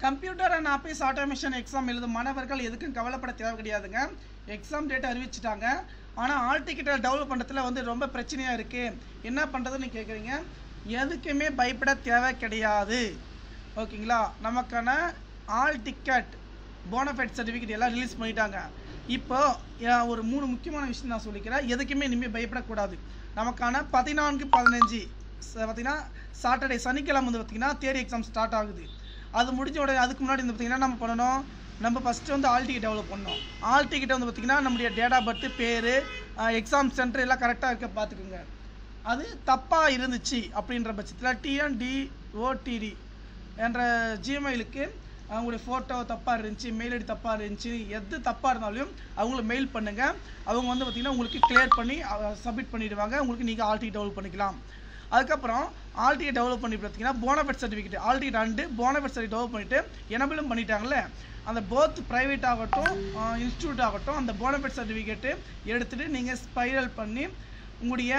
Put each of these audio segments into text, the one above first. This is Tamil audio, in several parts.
Computer and office automation exam எழுதும் மாணவர்கள் எதுக்கும் கவலைப்பட தேவை கிடையாதுங்க. எக்ஸாம் டேட் அறிவிச்சிட்டாங்க. ஆனால் ஆல் டிக்கெட்டை டெவலப் பண்ணுறதுல வந்து ரொம்ப பிரச்சனையாக இருக்குது. என்ன பண்ணுறதுன்னு கேட்குறீங்க. எதுக்குமே பயப்பட தேவை கிடையாது. ஓகேங்களா. நமக்கான ஆல் டிக்கெட் போனஃபைட் சர்டிஃபிகேட் எல்லாம் ரிலீஸ் பண்ணிட்டாங்க. இப்போ ஒரு 3 முக்கியமான விஷயம் நான் சொல்லிக்கிறேன். எதுக்குமே இனிமேல் பயப்படக்கூடாது. நமக்கான 14-15 பார்த்தீங்கன்னா சாட்டர்டே சனிக்கிழமை வந்து பார்த்திங்கன்னா தியரி எக்ஸாம் ஸ்டார்ட் ஆகுது. அது முடிஞ்ச உடனே அதுக்கு முன்னாடி வந்து பார்த்திங்கன்னா நம்ம பண்ணணும், நம்ம ஃபஸ்ட்டு வந்து ஆல் டிக்கெட் டெவலப் பண்ணணும். ஆல் டிக்கெட்டை வந்து பார்த்திங்கன்னா நம்முடைய டேட் ஆஃப் பர்த், பேர், எக்ஸாம் சென்டர் எல்லாம் கரெக்டாக இருக்க பார்த்துக்குங்க. அது தப்பாக இருந்துச்சு அப்படின்ற பட்சத்தில் TNDOTD என்ற ஜிமெயிலுக்கு அவங்களுடைய ஃபோட்டோ தப்பாக இருந்துச்சு, மெயில் ஐடி தப்பாக இருந்துச்சு, எது தப்பாக இருந்தாலும் அவங்களுக்கு மெயில் பண்ணுங்கள். அவங்க வந்து பார்த்திங்கன்னா உங்களுக்கு கிளியர் பண்ணி சப்மிட் பண்ணிவிடுவாங்க. உங்களுக்கு நீங்கள் ஆல் டிக்கெட் டெவலப் பண்ணிக்கலாம். அதுக்கப்புறம் ஆல் டிக்கெட் டெவலப் பண்ணி பார்த்தீங்கன்னா bonafide certificate all ticket and bonafide certificate develop பண்ணிவிட்டு எனபிளும் பண்ணிட்டாங்கல்ல. அந்த போத் ப்ரைவேட் ஆகட்டும் இன்ஸ்டியூட் ஆகட்டும் அந்த போனஃபைட் சர்டிஃபிகேட்டு எடுத்துகிட்டு நீங்கள் ஸ்பைரல் பண்ணி உங்களுடைய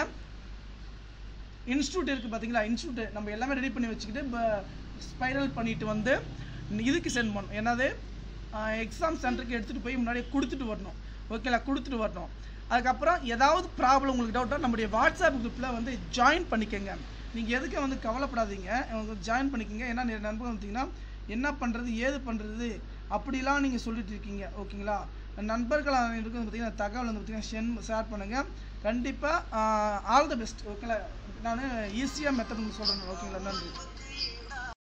இன்ஸ்டியூட் இருக்குது பார்த்தீங்களா, இன்ஸ்டியூட் நம்ம எல்லாமே ரெடி பண்ணி வச்சுக்கிட்டு ஸ்பைரல் பண்ணிவிட்டு வந்து இதுக்கு சென்ட் பண்ணணும். என்னது எக்ஸாம் சென்டருக்கு எடுத்துகிட்டு போய் முன்னாடியே கொடுத்துட்டு வரணும். ஓகேங்களா, கொடுத்துட்டு வரணும். அதுக்கப்புறம் ஏதாவது ப்ராப்ளம் உங்களுக்கு டவுட்டாக நம்முடைய வாட்ஸ்அப் குரூப்பில் வந்து ஜாயின் பண்ணிக்கோங்க. நீங்கள் எதுக்கு வந்து கவலைப்படாதீங்க, ஜாயின் பண்ணிக்கோங்க. ஏன்னா நிறைய நண்பர்கள் பார்த்தீங்கன்னா என்ன பண்ணுறது ஏது பண்ணுறது அப்படிலாம் நீங்கள் சொல்லிட்டு இருக்கீங்க. ஓகேங்களா, நண்பர்கள் அனைவருக்கும் பார்த்தீங்கன்னா தகவல் வந்து பார்த்தீங்கன்னா ஷேர் பண்ணுங்கள். கண்டிப்பாக ஆல் த பெஸ்ட். ஓகேங்களா, நான் ஈஸியாக மெத்தட் சொல்கிறேன். ஓகேங்களா, நன்றி.